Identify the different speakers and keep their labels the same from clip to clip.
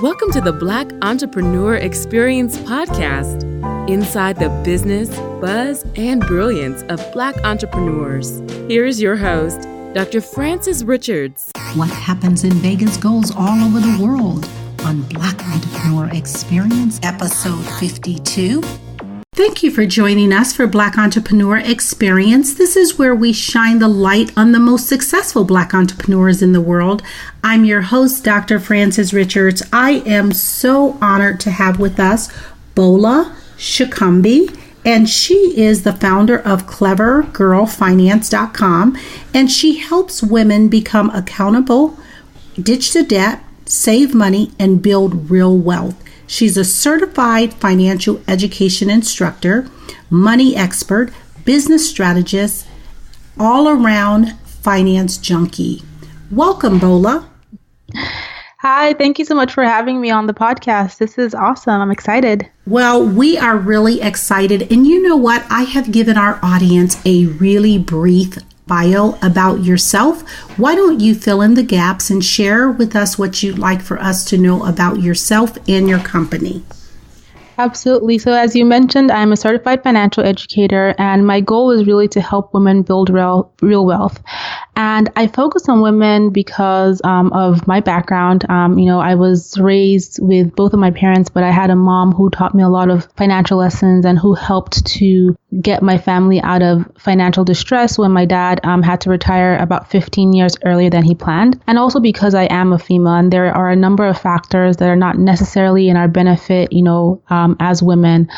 Speaker 1: Welcome to the Black Entrepreneur Experience podcast, inside the business, buzz, and brilliance of Black entrepreneurs. Here is your host, Dr. Frances Richards.
Speaker 2: What happens in Vegas goes all over the world on Black Entrepreneur Experience, episode 52. Thank you for joining us for Black Entrepreneur Experience. This is where we shine the light on the most successful Black entrepreneurs in the world. I'm your host, Dr. Frances Richards. I am so honored to have with us Bola Sokunbi, and she is the founder of clevergirlfinance.com, and she helps women become accountable, ditch the debt, save money, and build real wealth. She's a certified financial education instructor, money expert, business strategist, all-around finance junkie. Welcome, Bola.
Speaker 3: Hi, thank you so much for having me on the podcast. This is awesome. I'm excited.
Speaker 2: Well, we are really excited. And you know what? I have given our audience a really brief bio about yourself. Why don't you fill in the gaps and share with us what you'd like for us to know about yourself and your company?
Speaker 3: Absolutely. So as you mentioned, I'm a certified financial educator, and my goal is really to help women build real wealth. And I focus on women because of my background. I was raised with both of my parents, but I had a mom who taught me a lot of financial lessons and who helped to get my family out of financial distress when my dad had to retire about 15 years earlier than he planned. And also because I am a female, and there are a number of factors that are not necessarily in our benefit, as women.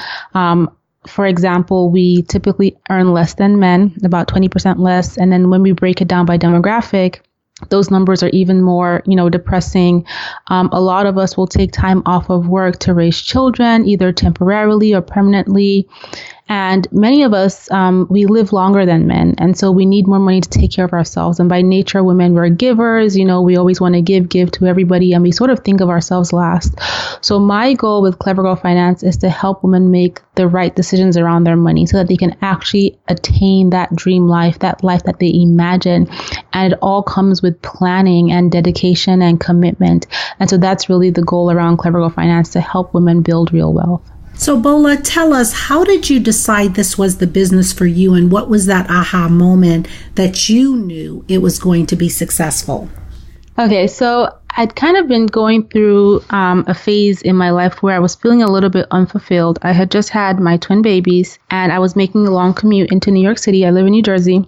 Speaker 3: For example, we typically earn less than men, about 20% less. And then when we break it down by demographic, those numbers are even more, depressing. A lot of us will take time off of work to raise children, either temporarily or permanently. And many of us, we live longer than men. And so we need more money to take care of ourselves. And by nature, women, we're givers. We always want to give to everybody. And we sort of think of ourselves last. So my goal with Clever Girl Finance is to help women make the right decisions around their money so that they can actually attain that dream life, that life that they imagine. And it all comes with planning and dedication and commitment. And so that's really the goal around Clever Girl Finance, to help women build real wealth.
Speaker 2: So Bola, tell us, how did you decide this was the business for you, and what was that aha moment that you knew it was going to be successful?
Speaker 3: Okay, so I'd kind of been going through a phase in my life where I was feeling a little bit unfulfilled. I had just had my twin babies, and I was making a long commute into New York City. I live in New Jersey,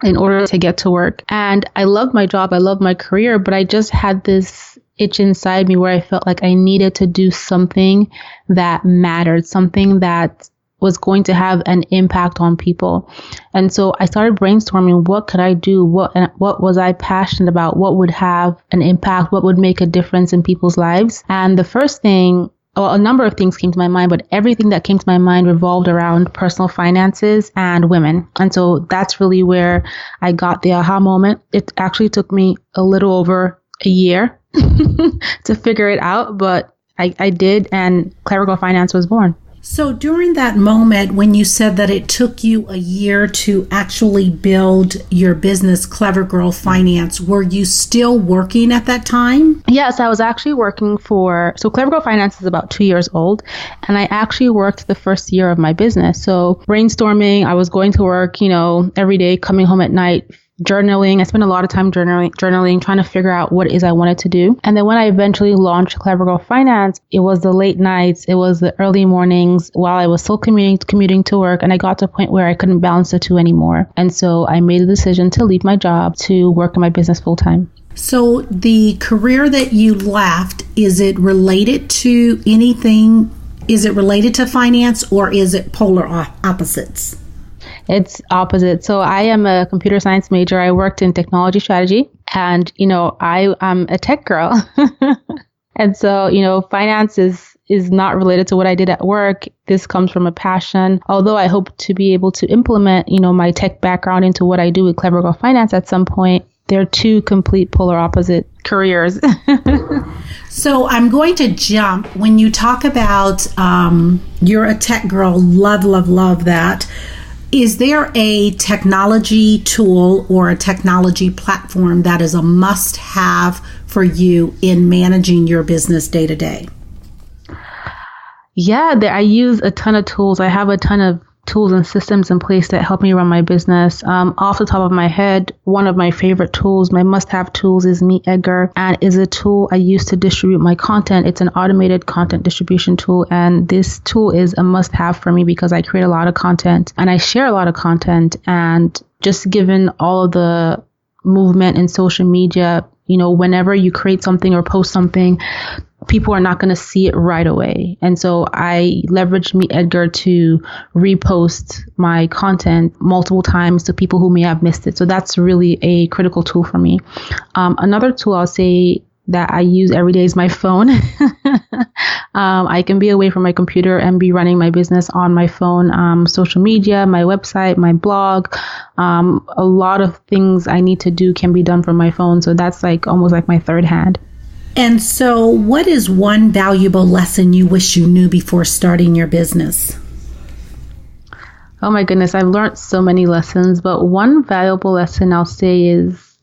Speaker 3: in order to get to work. And I loved my job. I loved my career, but I just had this itch inside me where I felt like I needed to do something that mattered, something that was going to have an impact on people. And so I started brainstorming, what could I do? What was I passionate about? What would have an impact? What would make a difference in people's lives? And the first thing, a number of things came to my mind, but everything that came to my mind revolved around personal finances and women. And so that's really where I got the aha moment. It actually took me a little over a year to figure it out, but I did, and Clever Girl Finance was born.
Speaker 2: So during that moment when you said that it took you a year to actually build your business, Clever Girl Finance, were you still working at that time?
Speaker 3: Yes, I was actually working so Clever Girl Finance is about 2 years old, and I actually worked the first year of my business. So brainstorming, I was going to work, every day, coming home at night, journaling. I spent a lot of time journaling, trying to figure out what it is I wanted to do. And then when I eventually launched Clever Girl Finance, it was the late nights, it was the early mornings while I was still commuting to work. And I got to a point where I couldn't balance the two anymore. And so I made a decision to leave my job to work in my business full time.
Speaker 2: So the career that you left, is it related to anything? Is it related to finance, or is it polar opposites?
Speaker 3: It's opposite. So I am a computer science major. I worked in technology strategy, and, I'm a tech girl. And so, finance is not related to what I did at work. This comes from a passion. Although I hope to be able to implement, my tech background into what I do with Clever Girl Finance at some point. They're two complete polar opposite careers.
Speaker 2: So I'm going to jump. When you talk about you're a tech girl, love that. Is there a technology tool or a technology platform that is a must-have for you in managing your business day to day?
Speaker 3: Yeah, I use a ton of tools. I have a ton of tools and systems in place that help me run my business. Off the top of my head, one of my favorite tools, my must-have tools, is meetedgar, and is a tool I use to distribute my content. It's an automated content distribution tool, and this tool is a must-have for me because I create a lot of content and I share a lot of content. And just given all of the movement in social media, whenever you create something or post something, people are not going to see it right away. And so I leverage meetedgar to repost my content multiple times to people who may have missed it. So that's really a critical tool for me. Another tool I'll say that I use every day is my phone. I can be away from my computer and be running my business on my phone, social media, my website, my blog. A lot of things I need to do can be done from my phone. So that's almost like my third hand.
Speaker 2: And so what is one valuable lesson you wish you knew before starting your business?
Speaker 3: Oh my goodness, I've learned so many lessons, but one valuable lesson I'll say is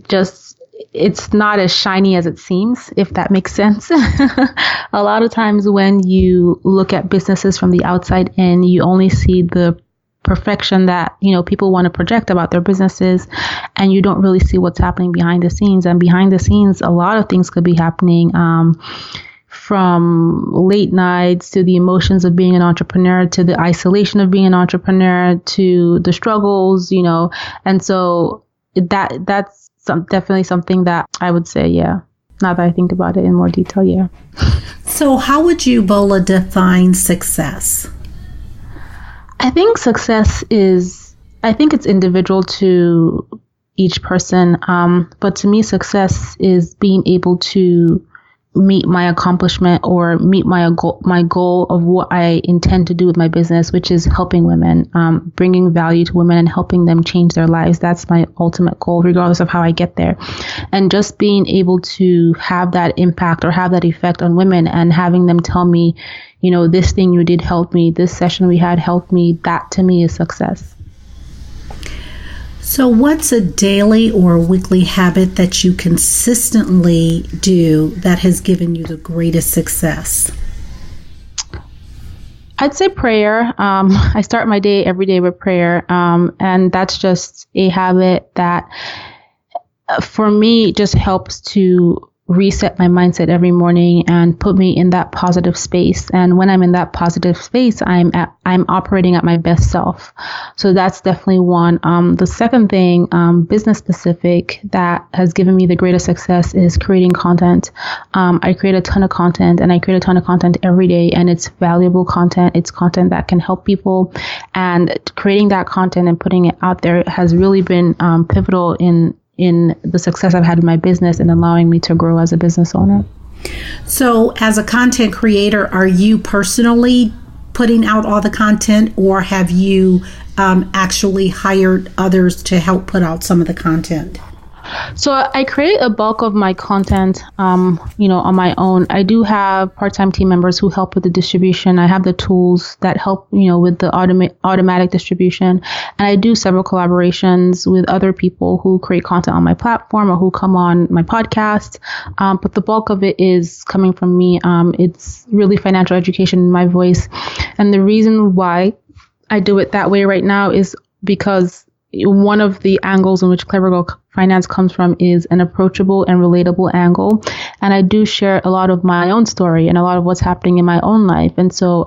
Speaker 3: just it's not as shiny as it seems, if that makes sense. A lot of times when you look at businesses from the outside in, you only see the perfection that, people want to project about their businesses, and you don't really see what's happening behind the scenes. And behind the scenes, a lot of things could be happening, from late nights to the emotions of being an entrepreneur, to the isolation of being an entrepreneur, to the struggles, and so that's definitely something that I would say, yeah, now that I think about it in more detail, yeah.
Speaker 2: So how would you, Bola, define success?
Speaker 3: I think it's individual to each person. But to me, success is being able to meet my accomplishment or meet my goal of what I intend to do with my business, which is helping women, bringing value to women and helping them change their lives. That's my ultimate goal, regardless of how I get there. And just being able to have that impact or have that effect on women and having them tell me, this thing you did helped me, this session we had helped me, that to me is success.
Speaker 2: So what's a daily or weekly habit that you consistently do that has given you the greatest success?
Speaker 3: I'd say prayer. I start my day every day with prayer. And that's just a habit that for me just helps to reset my mindset every morning and put me in that positive space. And when I'm in that positive space, I'm operating at my best self. So that's definitely one. The second thing, business specific, that has given me the greatest success is creating content. I create a ton of content, and I create a ton of content every day, and it's valuable content. It's content that can help people, and creating that content and putting it out there has really been pivotal in the success I've had in my business and allowing me to grow as a business owner.
Speaker 2: So as a content creator, are you personally putting out all the content, or have you actually hired others to help put out some of the content?
Speaker 3: So I create a bulk of my content, on my own. I do have part-time team members who help with the distribution. I have the tools that help, with the automatic distribution. And I do several collaborations with other people who create content on my platform or who come on my podcast. But the bulk of it is coming from me. It's really financial education in my voice. And the reason why I do it that way right now is because one of the angles in which Clever Girl Finance comes from is an approachable and relatable angle. And I do share a lot of my own story and a lot of what's happening in my own life. And so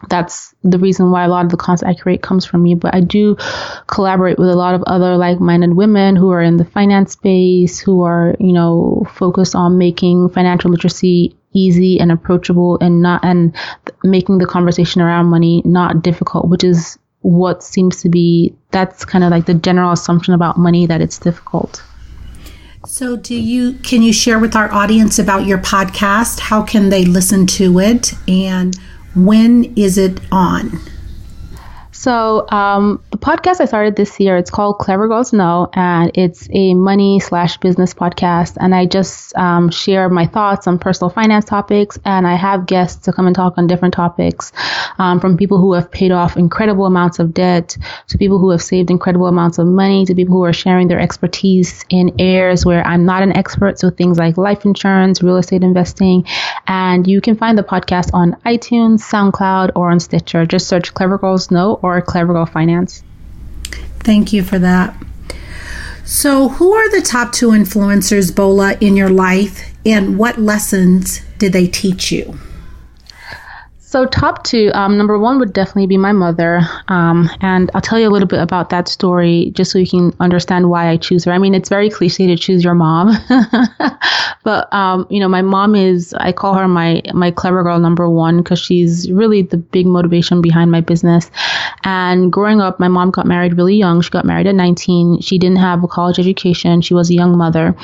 Speaker 3: that's the reason why a lot of the content I create comes from me. But I do collaborate with a lot of other like-minded women who are in the finance space, who are, focused on making financial literacy easy and approachable and making the conversation around money not difficult, which is what seems to be, that's kind of like the general assumption about money, that it's difficult.
Speaker 2: So can you share with our audience about your podcast? How can they listen to it, and when is it on?
Speaker 3: The podcast I started this year, it's called Clever Girls Know, and it's a money/business podcast. And I just share my thoughts on personal finance topics, and I have guests to come and talk on different topics, from people who have paid off incredible amounts of debt, to people who have saved incredible amounts of money, to people who are sharing their expertise in areas where I'm not an expert. So things like life insurance, real estate investing. And you can find the podcast on iTunes, SoundCloud, or on Stitcher. Just search Clever Girls Know or Clever Girl Finance.
Speaker 2: Thank you for that. So who are the top 2 influencers, Bola, in your life, and what lessons did they teach you?
Speaker 3: So top 2, number 1 would definitely be my mother. And I'll tell you a little bit about that story just so you can understand why I choose her. I mean, it's very cliche to choose your mom, but, my mom is, I call her my clever girl number 1 because she's really the big motivation behind my business. And growing up, my mom got married really young. She got married at 19. She didn't have a college education. She was a young mother.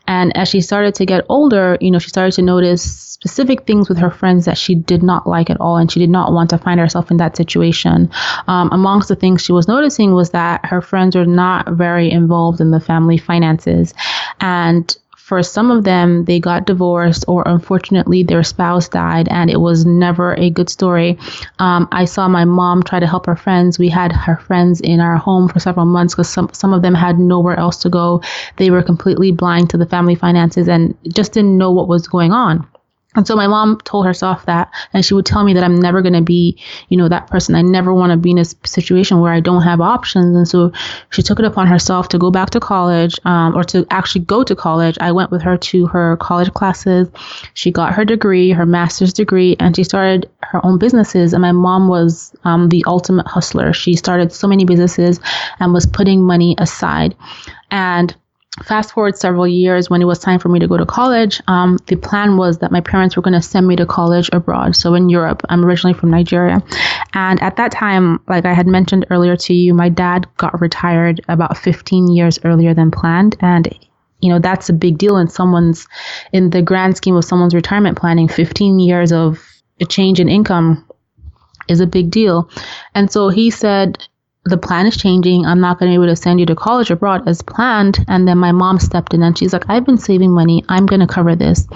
Speaker 3: And as she started to get older, she started to notice specific things with her friends that she did not like at all, and she did not want to find herself in that situation. Amongst the things she was noticing was that her friends were not very involved in the family finances. And for some of them, they got divorced, or unfortunately their spouse died, and it was never a good story. I saw my mom try to help her friends. We had her friends in our home for several months because some of them had nowhere else to go. They were completely blind to the family finances and just didn't know what was going on. And so my mom told herself that, and she would tell me that I'm never going to be, that person. I never want to be in a situation where I don't have options. And so she took it upon herself to go back to college, or to actually go to college. I went with her to her college classes. She got her degree, her master's degree, and she started her own businesses. And my mom was the ultimate hustler. She started so many businesses and was putting money aside. And fast forward several years, when it was time for me to go to college, the plan was that my parents were going to send me to college abroad. So in Europe. I'm originally from Nigeria. And at that time, like I had mentioned earlier to you, my dad got retired about 15 years earlier than planned. And that's a big deal in the grand scheme of someone's retirement planning. 15 years of a change in income is a big deal. And so he said, the plan is changing. I'm not going to be able to send you to college abroad as planned. And then my mom stepped in and she's like, I've been saving money. I'm going to cover this.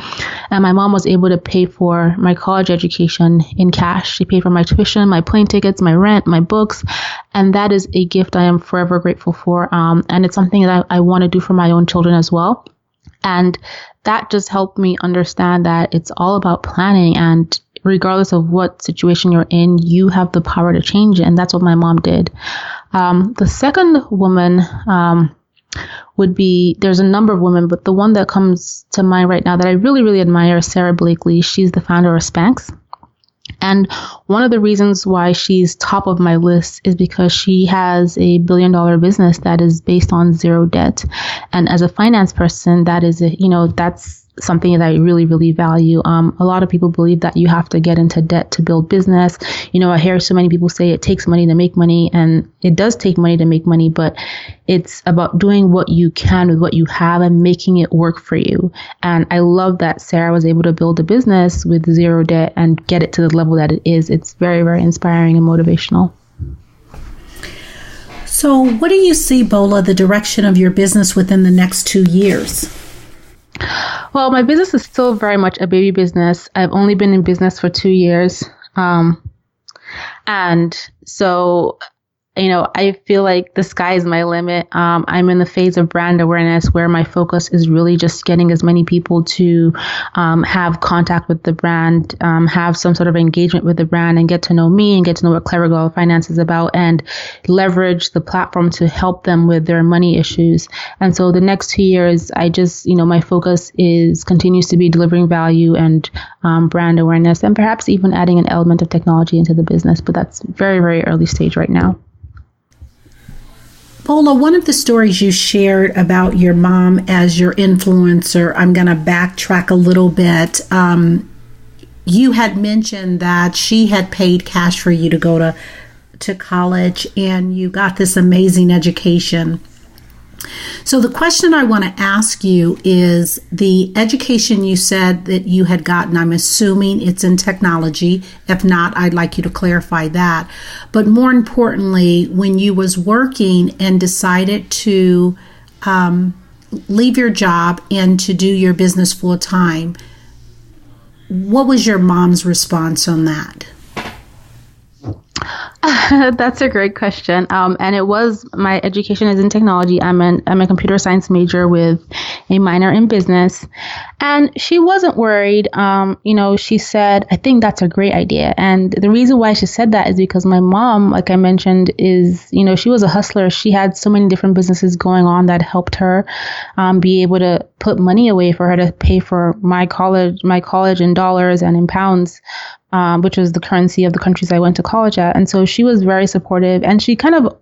Speaker 3: And my mom was able to pay for my college education in cash. She paid for my tuition, my plane tickets, my rent, my books. And that is a gift I am forever grateful for. And it's something that I want to do for my own children as well. And that just helped me understand that it's all about planning, and regardless of what situation you're in, you have the power to change it. And that's what my mom did. The second woman would be, there's a number of women, but the one that comes to mind right now that I really, really admire is Sarah Blakely. She's the founder of Spanx. And one of the reasons why she's top of my list is because she has a $1 billion business that is based on zero debt. And as a finance person, that is, that's something that I really, really value. A lot of people believe that you have to get into debt to build business. I hear so many people say it takes money to make money, and it does take money to make money, but it's about doing what you can with what you have and making it work for you. And I love that Sarah was able to build a business with zero debt and get it to the level that it is. It's very, very inspiring and motivational.
Speaker 2: So what do you see, Bola, the direction of your business within the next 2 years?
Speaker 3: Well, my business is still very much a baby business. I've only been in business for 2 years. And so, I feel like the sky is my limit. I'm in the phase of brand awareness where my focus is really just getting as many people to have contact with the brand, have some sort of engagement with the brand, and get to know me and get to know what Clever Girl Finance is about, and leverage the platform to help them with their money issues. And so the next 2 years, I just, my focus continues to be delivering value and brand awareness, and perhaps even adding an element of technology into the business. But that's very, very early stage right now.
Speaker 2: Bola, one of the stories you shared about your mom as your influencer, I'm going to backtrack a little bit. You had mentioned that she had paid cash for you to go to college, and you got this amazing education. So the question I want to ask you is the education you said that you had gotten, I'm assuming it's in technology. If not, I'd like you to clarify that. But more importantly, when you was working and decided to leave your job and to do your business full time, what was your mom's response on that?
Speaker 3: That's a great question. And it was, my education is in technology. I'm a computer science major with a minor in business. And she wasn't worried. She said, I think that's a great idea. And the reason why she said that is because my mom, like I mentioned, is, she was a hustler. She had so many different businesses going on that helped her be able to put money away for her to pay for my college in dollars and in pounds. Which was the currency of the countries I went to college at. And so she was very supportive, and she kind of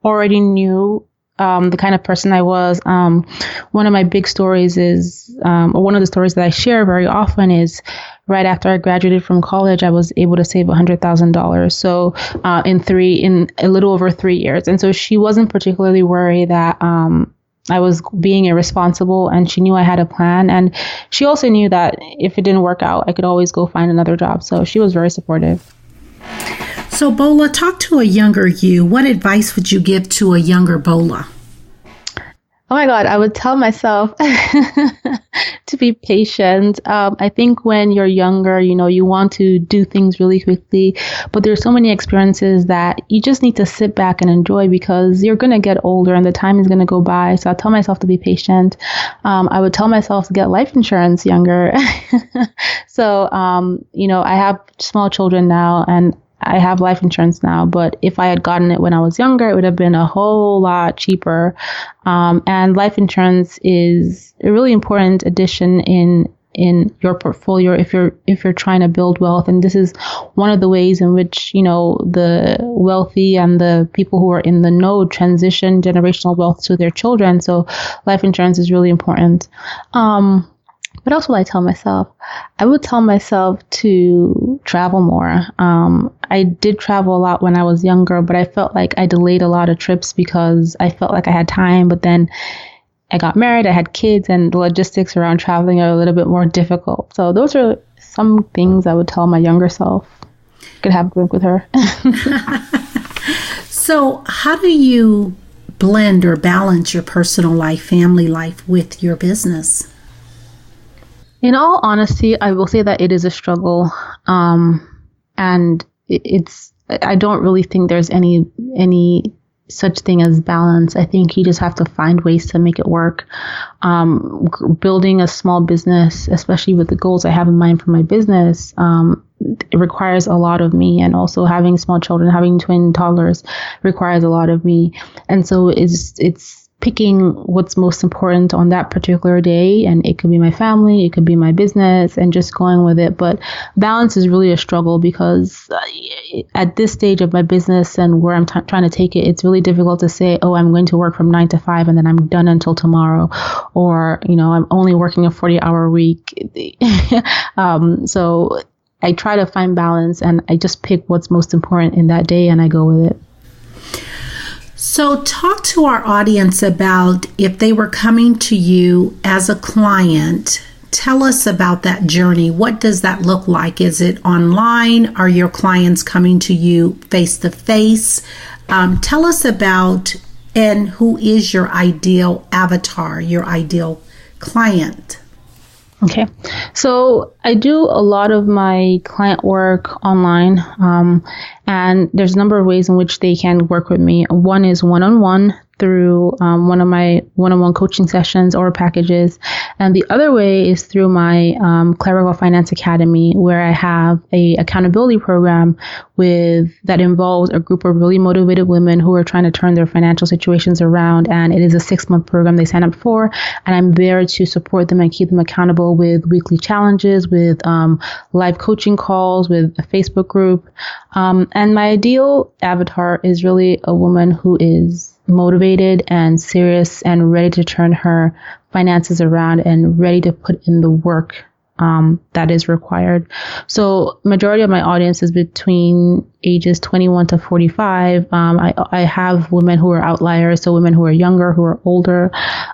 Speaker 3: already knew the kind of person I was. One of my big stories is, or one of the stories that I share very often is, right after I graduated from college, I was able to save $100,000. So in a little over 3 years. And so she wasn't particularly worried that I was being irresponsible, and she knew I had a plan. And she also knew that if it didn't work out, I could always go find another job. So she was very supportive.
Speaker 2: So Bola, talk to a younger you. What advice would you give to a younger Bola?
Speaker 3: Oh my God, I would tell myself to be patient. I think when you're younger, you want to do things really quickly, but there's so many experiences that you just need to sit back and enjoy, because you're going to get older and the time is going to go by. So I'll tell myself to be patient. I would tell myself to get life insurance younger. So, I have small children now, and I have life insurance now, but if I had gotten it when I was younger, it would have been a whole lot cheaper. And life insurance is a really important addition in your portfolio if you're trying to build wealth. And this is one of the ways in which, the wealthy and the people who are in the know transition generational wealth to their children. So life insurance is really important. What else will I tell myself? I would tell myself to travel more. I did travel a lot when I was younger, but I felt like I delayed a lot of trips because I felt like I had time. But then I got married, I had kids, and the logistics around traveling are a little bit more difficult. So those are some things I would tell my younger self. Could have a drink with her.
Speaker 2: So how do you blend or balance your personal life, family life with your business?
Speaker 3: In all honesty, I will say that it is a struggle. And I don't really think there's any such thing as balance. I think you just have to find ways to make it work. Building a small business, especially with the goals I have in mind for my business, it requires a lot of me. And also having small children, having twin toddlers requires a lot of me. And so it's picking what's most important on that particular day. And it could be my family, it could be my business, and just going with it. But balance is really a struggle, because at this stage of my business and where I'm trying to take it, it's really difficult to say, oh, I'm going to work from 9 to 5 and then I'm done until tomorrow. Or, I'm only working a 40-hour week. So I try to find balance, and I just pick what's most important in that day and I go with it.
Speaker 2: So talk to our audience about, if they were coming to you as a client, tell us about that journey. What does that look like? Is it online? Are your clients coming to you face to face? Tell us about, and who is your ideal avatar, your ideal client?
Speaker 3: Okay, so I do a lot of my client work online, and there's a number of ways in which they can work with me. One is one-on-one through one of my one-on-one coaching sessions or packages. And the other way is through my Clerical Finance Academy, where I have a accountability program that involves a group of really motivated women who are trying to turn their financial situations around. And it is a 6-month program they sign up for. And I'm there to support them and keep them accountable with weekly challenges, with live coaching calls, with a Facebook group. And my ideal avatar is really a woman who is motivated and serious and ready to turn her finances around and ready to put in the work that is required. So majority of my audience is between ages 21 to 45. I have women who are outliers, so women who are younger, who are older.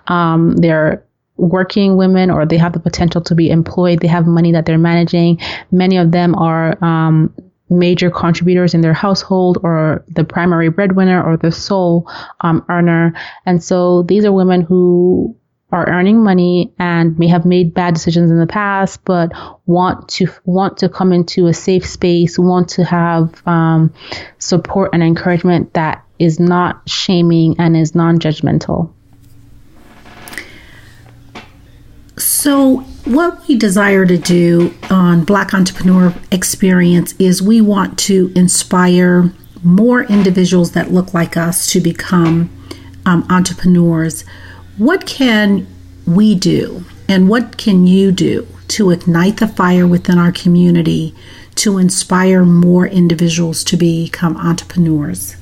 Speaker 3: They're working women, or they have the potential to be employed. They have money that they're managing. Many of them are major contributors in their household, or the primary breadwinner, or the sole earner. And so these are women who are earning money and may have made bad decisions in the past, but want to come into a safe space, want to have support and encouragement that is not shaming and is non-judgmental.
Speaker 2: So what we desire to do on Black Entrepreneur Experience is we want to inspire more individuals that look like us to become entrepreneurs. What can we do, and what can you do to ignite the fire within our community to inspire more individuals to become entrepreneurs?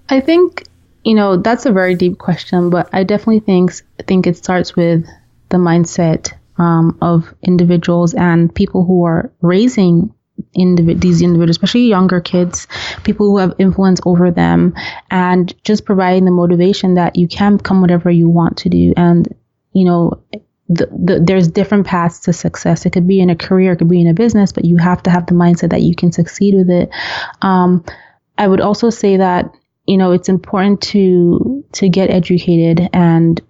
Speaker 3: I think, that's a very deep question, but I definitely think it starts with the mindset of individuals and people who are raising these individuals, especially younger kids, people who have influence over them, and just providing the motivation that you can become whatever you want to do. And, there's different paths to success. It could be in a career, it could be in a business, but you have to have the mindset that you can succeed with it. I would also say that, it's important to get educated, and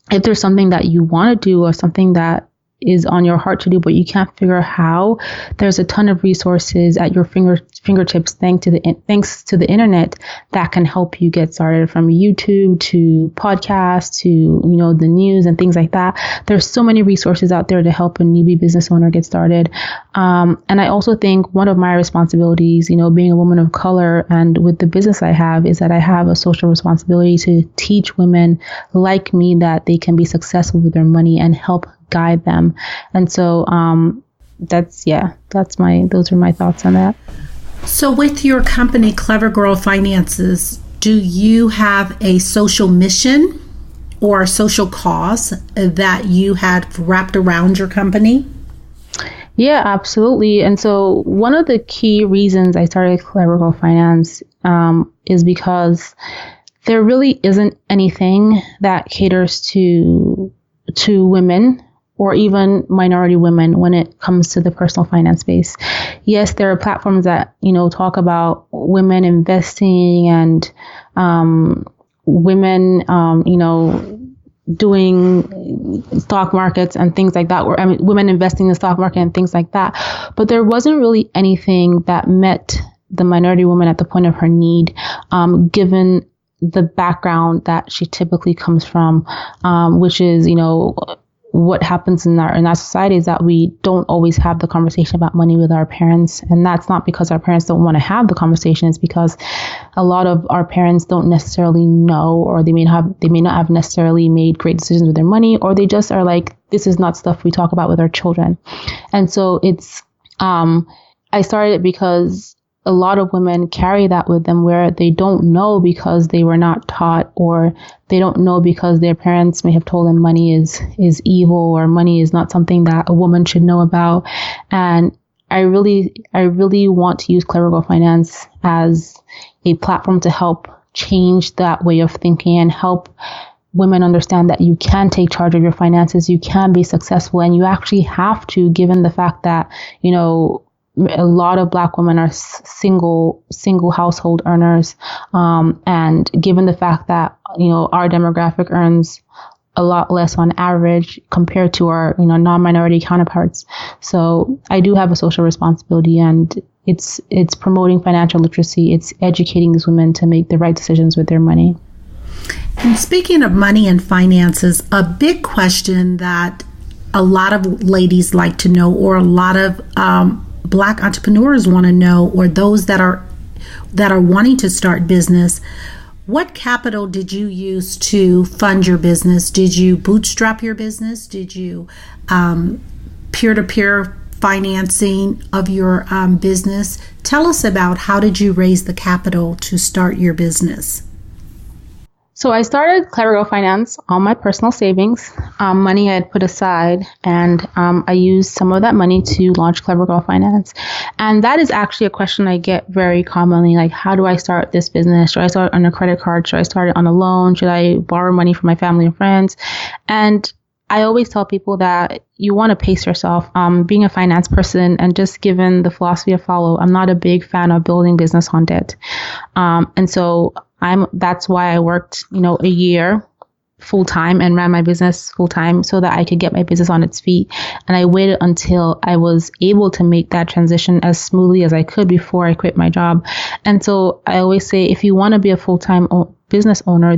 Speaker 3: if there's something that you want to do or something that is on your heart to do, but you can't figure out how, there's a ton of resources at your fingertips thanks to the internet that can help you get started, from YouTube to podcasts to, the news and things like that. There's so many resources out there to help a newbie business owner get started. And I also think one of my responsibilities, being a woman of color and with the business I have, is that I have a social responsibility to teach women like me that they can be successful with their money and help guide them. And so those are my thoughts on that.
Speaker 2: So with your company, Clever Girl Finances, do you have a social mission or a social cause that you had wrapped around your company?
Speaker 3: Yeah, absolutely. And so one of the key reasons I started Clever Girl Finance is because there really isn't anything that caters to women, or even minority women, when it comes to the personal finance space. Yes, there are platforms that, talk about women investing and women, doing stock markets and things like that, women investing in the stock market and things like that. But there wasn't really anything that met the minority woman at the point of her need, given the background that she typically comes from, which is, what happens in our society is that we don't always have the conversation about money with our parents. And that's not because our parents don't want to have the conversation. It's because a lot of our parents don't necessarily know, or they may not have necessarily made great decisions with their money, or they just are like, this is not stuff we talk about with our children. And so I started it because a lot of women carry that with them, where they don't know because they were not taught, or they don't know because their parents may have told them money is evil, or money is not something that a woman should know about. And I really want to use Clever Girl Finance as a platform to help change that way of thinking and help women understand that you can take charge of your finances, you can be successful, and you actually have to, given the fact that, a lot of Black women are single household earners, and given the fact that our demographic earns a lot less on average compared to our non-minority counterparts. So I do have a social responsibility, and it's promoting financial literacy. It's educating these women to make the right decisions with their money.
Speaker 2: And speaking of money and finances, a big question that a lot of ladies like to know, or a lot of Black entrepreneurs want to know, or those that are wanting to start business, what capital did you use to fund your business? Did you bootstrap your business? Did you peer-to-peer financing of your business? Tell us about how did you raise the capital to start your business?
Speaker 3: So I started Clever Girl Finance on my personal savings, money I had put aside, and I used some of that money to launch Clever Girl Finance. And that is actually a question I get very commonly, like, how do I start this business? Should I start on a credit card? Should I start it on a loan? Should I borrow money from my family and friends? And I always tell people that you want to pace yourself. Being a finance person and just given the philosophy I follow, I'm not a big fan of building business on debt. And so that's why I worked, a year full time and ran my business full time so that I could get my business on its feet. And I waited until I was able to make that transition as smoothly as I could before I quit my job. And so I always say, if you want to be a full-time business owner,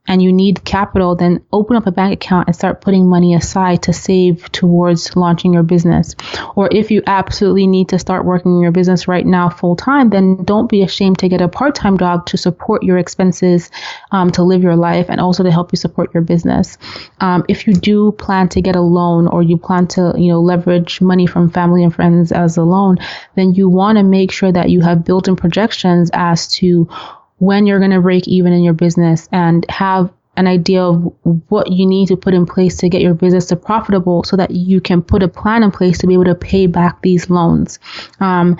Speaker 3: and you need capital, then open up a bank account and start putting money aside to save towards launching your business. Or if you absolutely need to start working in your business right now full time, then don't be ashamed to get a part-time job to support your expenses, to live your life, and also to help you support your business. If you do plan to get a loan, or you plan to, leverage money from family and friends as a loan, then you want to make sure that you have built-in projections as to when you're going to break even in your business, and have an idea of what you need to put in place to get your business to profitable so that you can put a plan in place to be able to pay back these loans. A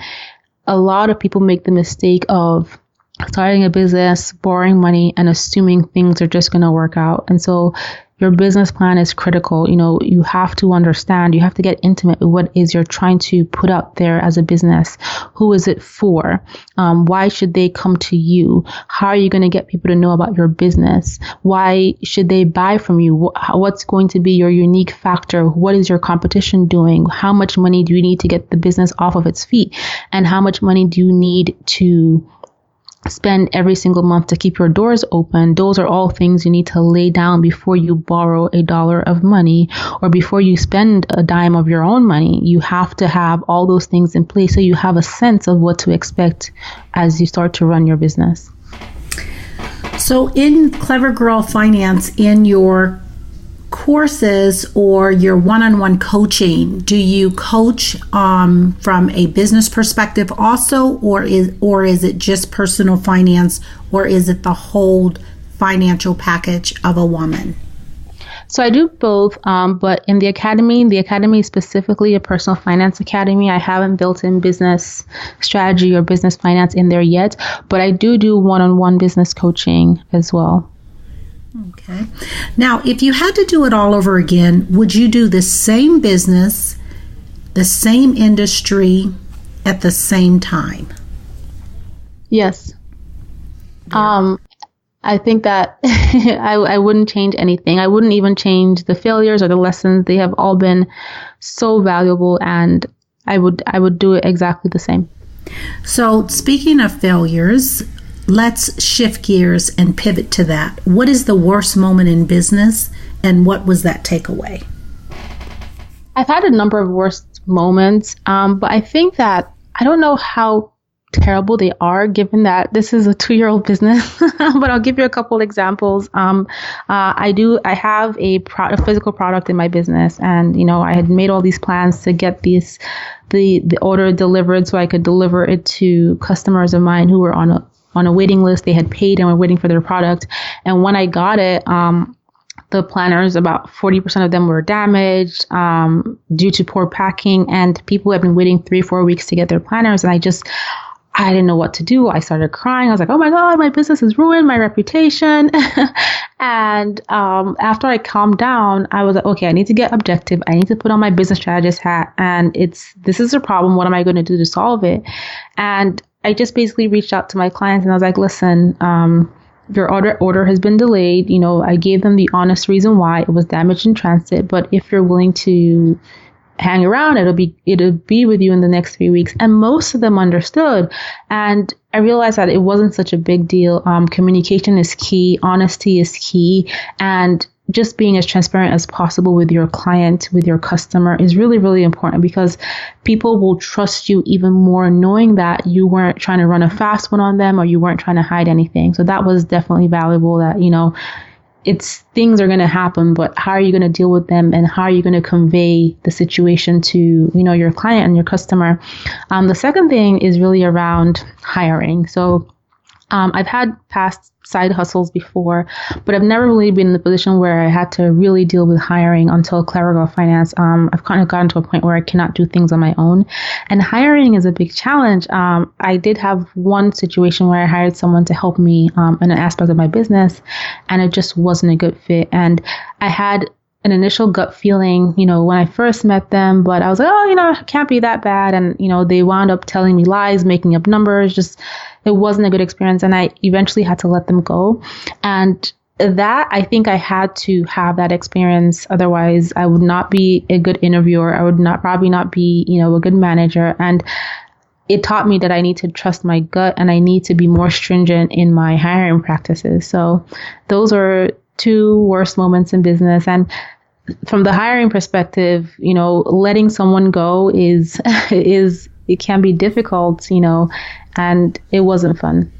Speaker 3: lot of people make the mistake of starting a business, borrowing money, and assuming things are just going to work out. And so your business plan is critical. You have to understand, you have to get intimate with what is you're trying to put out there as a business. Who is it for? Why should they come to you? How are you going to get people to know about your business? Why should they buy from you? What's going to be your unique factor? What is your competition doing? How much money do you need to get the business off of its feet? And how much money do you need to spend every single month to keep your doors open? Those are all things you need to lay down before you borrow $1 of money, or before you spend a dime of your own money. You have to have all those things in place so you have a sense of what to expect as you start to run your business.
Speaker 2: So in Clever Girl Finance, in your courses or your one-on-one coaching, do you coach from a business perspective also, or is it just personal finance, or is it the whole financial package of a woman?
Speaker 3: So I do both, but in the academy is specifically a personal finance academy. I haven't built in business strategy or business finance in there yet, but I do one-on-one business coaching as well.
Speaker 2: Okay. Now, if you had to do it all over again, would you do the same business, the same industry, at the same time?
Speaker 3: Yes. I think that I wouldn't change anything. I wouldn't even change the failures or the lessons. They have all been so valuable, and I would do it exactly the same.
Speaker 2: So, speaking of failures, let's shift gears and pivot to that. What is the worst moment in business, and what was that takeaway?
Speaker 3: I've had a number of worst moments, but I think that I don't know how terrible they are, given that this is a 2-year-old business. But I'll give you a couple examples. I have a physical product in my business, and I had made all these plans to get the order delivered so I could deliver it to customers of mine who were on a waiting list. They had paid and were waiting for their product. And when I got it, the planners, about 40% of them were damaged due to poor packing, and people had been waiting 3-4 weeks to get their planners. And I didn't know what to do. I started crying. I was like, oh my God, my business is ruined, my reputation. And after I calmed down, I was like, okay, I need to get objective. I need to put on my business strategist hat. And this is a problem. What am I going to do to solve it? And I just basically reached out to my clients, and I was like, listen, your order has been delayed. I gave them the honest reason why. It was damaged in transit. But if you're willing to hang around, it'll be with you in the next 3 weeks. And most of them understood. And I realized that it wasn't such a big deal. Communication is key. Honesty is key. And just being as transparent as possible with your client, with your customer, is really, really important, because people will trust you even more knowing that you weren't trying to run a fast one on them, or you weren't trying to hide anything. So that was definitely valuable, that, things are going to happen, but how are you going to deal with them, and how are you going to convey the situation to, your client and your customer? The second thing is really around hiring. So I've had past side hustles before, but I've never really been in the position where I had to really deal with hiring until Clever Girl Finance. I've kind of gotten to a point where I cannot do things on my own, and hiring is a big challenge. I did have one situation where I hired someone to help me in an aspect of my business, and it just wasn't a good fit. And I had an initial gut feeling, when I first met them, but I was like, oh, it can't be that bad. And, they wound up telling me lies, making up numbers, it wasn't a good experience. And I eventually had to let them go. And that, I think I had to have that experience. Otherwise, I would not be a good interviewer. I would probably not be, a good manager. And it taught me that I need to trust my gut and I need to be more stringent in my hiring practices. So those are two worst moments in business. And from the hiring perspective, letting someone go it can be difficult, and it wasn't fun.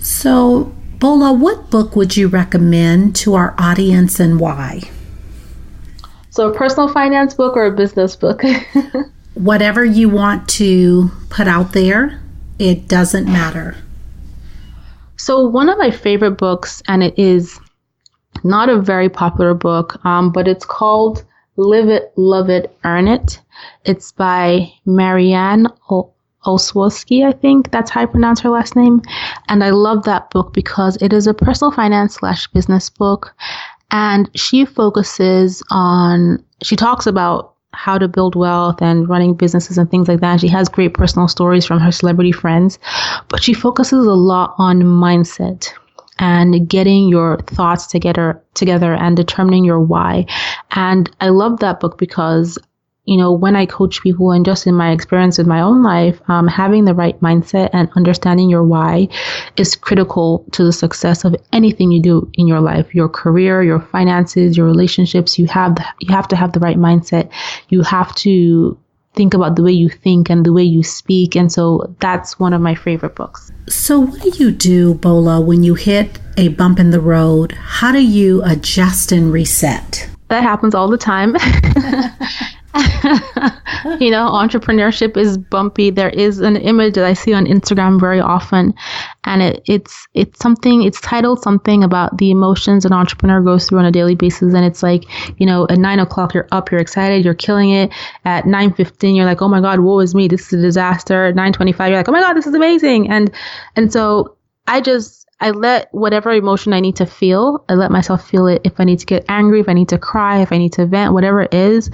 Speaker 2: So, Bola, what book would you recommend to our audience and why?
Speaker 3: So a personal finance book or a business book?
Speaker 2: Whatever you want to put out there, it doesn't matter.
Speaker 3: So one of my favorite books, and it is not a very popular book, but it's called Live It, Love It, Earn It. It's by Marianne Oswowski, I think that's how I pronounce her last name. And I love that book because it is a personal finance / business book. And she talks about how to build wealth and running businesses and things like that. And she has great personal stories from her celebrity friends, but she focuses a lot on mindset and getting your thoughts together and determining your why. And I love that book because, when I coach people and just in my experience with my own life, having the right mindset and understanding your why is critical to the success of anything you do in your life, your career, your finances, your relationships. You have to have the right mindset. You have to think about the way you think and the way you speak. And so that's one of my favorite books.
Speaker 2: So what do you do, Bola, when you hit a bump in the road? How do you adjust and reset?
Speaker 3: That happens all the time. Entrepreneurship is bumpy. There is an image that I see on Instagram very often, and it's titled something about the emotions an entrepreneur goes through on a daily basis. And it's like, at 9:00 you're up, you're excited, you're killing it. At 9:15 you're like, oh my God, woe is me, this is a disaster. At 9:25 you're like, oh my God, this is amazing. And so I let whatever emotion I need to feel, I let myself feel it. If I need to get angry, if I need to cry, if I need to vent, whatever it is.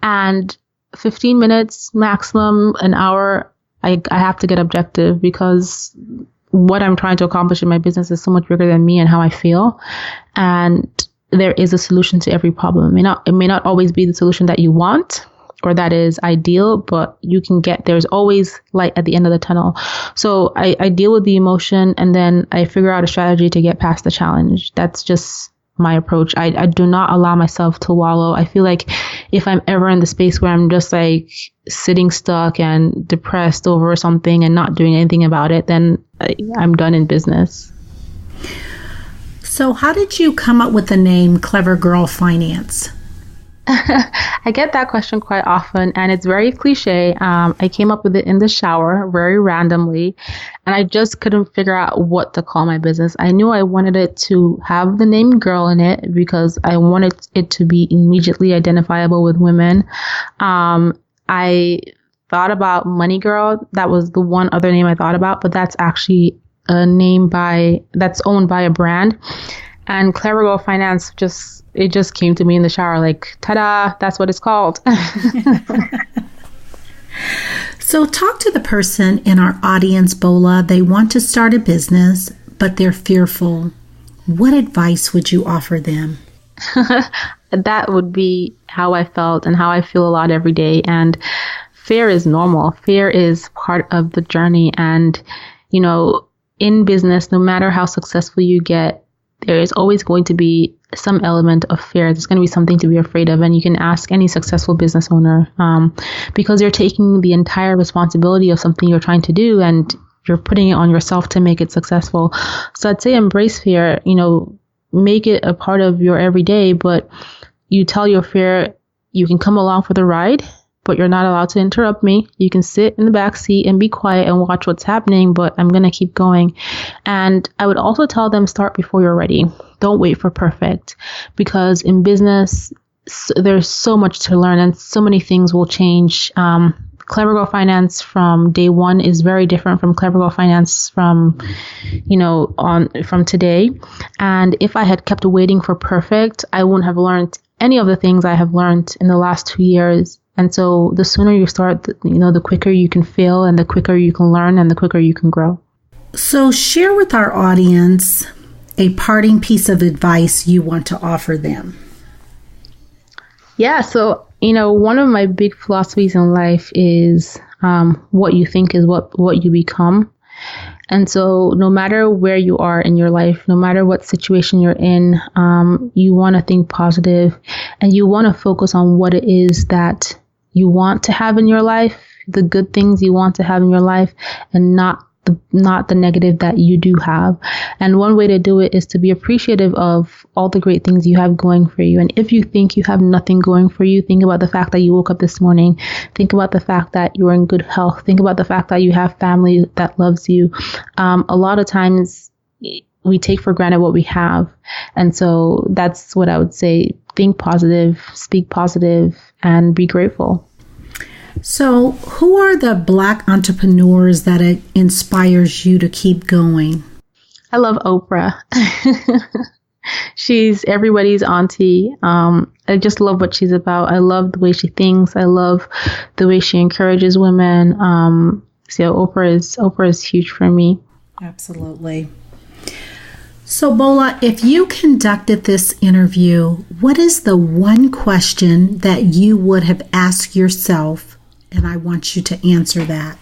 Speaker 3: And 15 minutes, maximum an hour, I have to get objective because what I'm trying to accomplish in my business is so much bigger than me and how I feel. And there is a solution to every problem. It may not always be the solution that you want or that is ideal, but there's always light at the end of the tunnel. So I deal with the emotion and then I figure out a strategy to get past the challenge. That's just my approach. I do not allow myself to wallow. I feel like if I'm ever in the space where I'm just like sitting stuck and depressed over something and not doing anything about it, then I'm done in business.
Speaker 2: So how did you come up with the name Clever Girl Finance?
Speaker 3: I get that question quite often, and it's very cliche. I came up with it in the shower very randomly, and I just couldn't figure out what to call my business. I knew I wanted it to have the name girl in it because I wanted it to be immediately identifiable with women. I thought about Money Girl. That was the one other name I thought about, but that's actually a name that's owned by a brand. And Clever Girl Finance it just came to me in the shower like, ta-da, that's what it's called.
Speaker 2: So talk to the person in our audience, Bola. They want to start a business, but they're fearful. What advice would you offer them?
Speaker 3: That would be how I felt and how I feel a lot every day. And fear is normal. Fear is part of the journey. And, in business, no matter how successful you get, there is always going to be some element of fear. There's going to be something to be afraid of. And you can ask any successful business owner because you're taking the entire responsibility of something you're trying to do and you're putting it on yourself to make it successful. So I'd say embrace fear, make it a part of your everyday, but you tell your fear you can come along for the ride, but you're not allowed to interrupt me. You can sit in the back seat and be quiet and watch what's happening, but I'm going to keep going. And I would also tell them, start before you're ready. Don't wait for perfect, because in business, there's so much to learn and so many things will change. Clever Girl Finance from day one is very different from Clever Girl Finance from today. And if I had kept waiting for perfect, I wouldn't have learned any of the things I have learned in the last 2 years. And so the sooner you start, the quicker you can fail, and the quicker you can learn, and the quicker you can grow.
Speaker 2: So share with our audience a parting piece of advice you want to offer them.
Speaker 3: Yeah, so, one of my big philosophies in life is what you think is what you become. And so no matter where you are in your life, no matter what situation you're in, you want to think positive, and you want to focus on what it is that you want to have in your life, the good things you want to have in your life, and not the negative that you do have. And one way to do it is to be appreciative of all the great things you have going for you. And if you think you have nothing going for you, think about the fact that you woke up this morning. Think about the fact that you're in good health. Think about the fact that you have family that loves you. A lot of times we take for granted what we have. And so that's what I would say. Think positive, speak positive, and be grateful.
Speaker 2: So who are the Black entrepreneurs that inspires you to keep going?
Speaker 3: I love Oprah. She's everybody's auntie. I just love what she's about. I love the way she thinks. I love the way she encourages women. So Oprah is huge for me.
Speaker 2: Absolutely. So Bola, if you conducted this interview, what is the one question that you would have asked yourself? And I want you to answer that.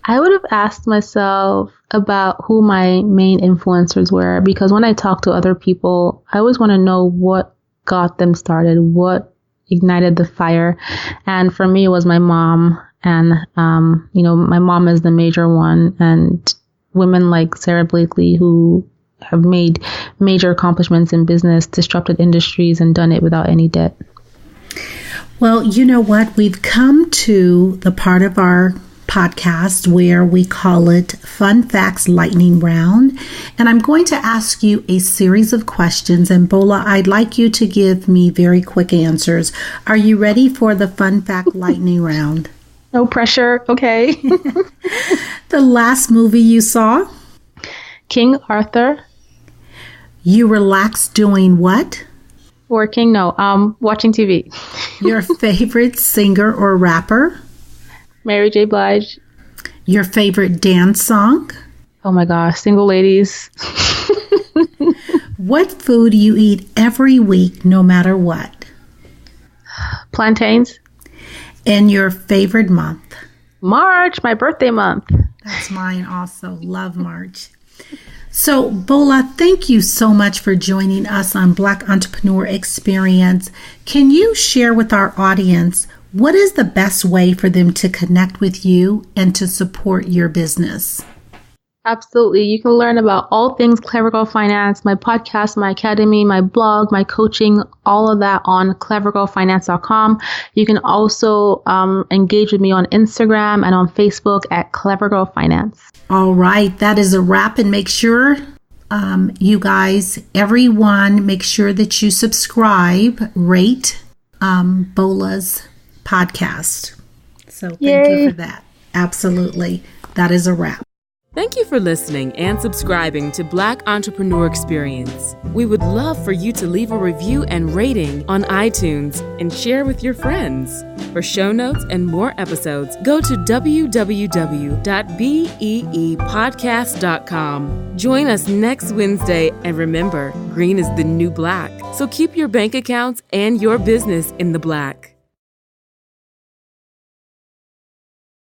Speaker 3: I would have asked myself about who my main influencers were, because when I talk to other people, I always want to know what got them started, what ignited the fire. And for me, it was my mom. And, my mom is the major one. And women like Sarah Blakely, who have made major accomplishments in business, disrupted industries, and done it without any debt.
Speaker 2: Well, you know what? We've come to the part of our podcast where we call it Fun Facts Lightning Round. And I'm going to ask you a series of questions. And Bola, I'd like you to give me very quick answers. Are you ready for the Fun Fact Lightning Round?
Speaker 3: No pressure. Okay.
Speaker 2: The last movie you saw?
Speaker 3: King Arthur.
Speaker 2: You relax doing what?
Speaker 3: Working? No, watching TV.
Speaker 2: Your favorite singer or rapper?
Speaker 3: Mary J. Blige.
Speaker 2: Your favorite dance song?
Speaker 3: Oh my gosh, Single Ladies.
Speaker 2: What food you eat every week, no matter what?
Speaker 3: Plantains.
Speaker 2: And your favorite month?
Speaker 3: March, my birthday month.
Speaker 2: That's mine also. Love March. So, Bola, thank you so much for joining us on Black Entrepreneur Experience. Can you share with our audience what is the best way for them to connect with you and to support your business?
Speaker 3: Absolutely. You can learn about all things Clever Girl Finance, my podcast, my academy, my blog, my coaching, all of that on clevergirlfinance.com. You can also engage with me on Instagram and on Facebook at Clever Girl Finance.
Speaker 2: All right. That is a wrap. And make sure, you guys, everyone, make sure that you subscribe, rate Bola's podcast. So thank you for that. Absolutely. That is a wrap.
Speaker 1: Thank you for listening and subscribing to Black Entrepreneur Experience. We would love for you to leave a review and rating on iTunes and share with your friends. For show notes and more episodes, go to www.beepodcast.com. Join us next Wednesday, and remember, green is the new black. So keep your bank accounts and your business in the black.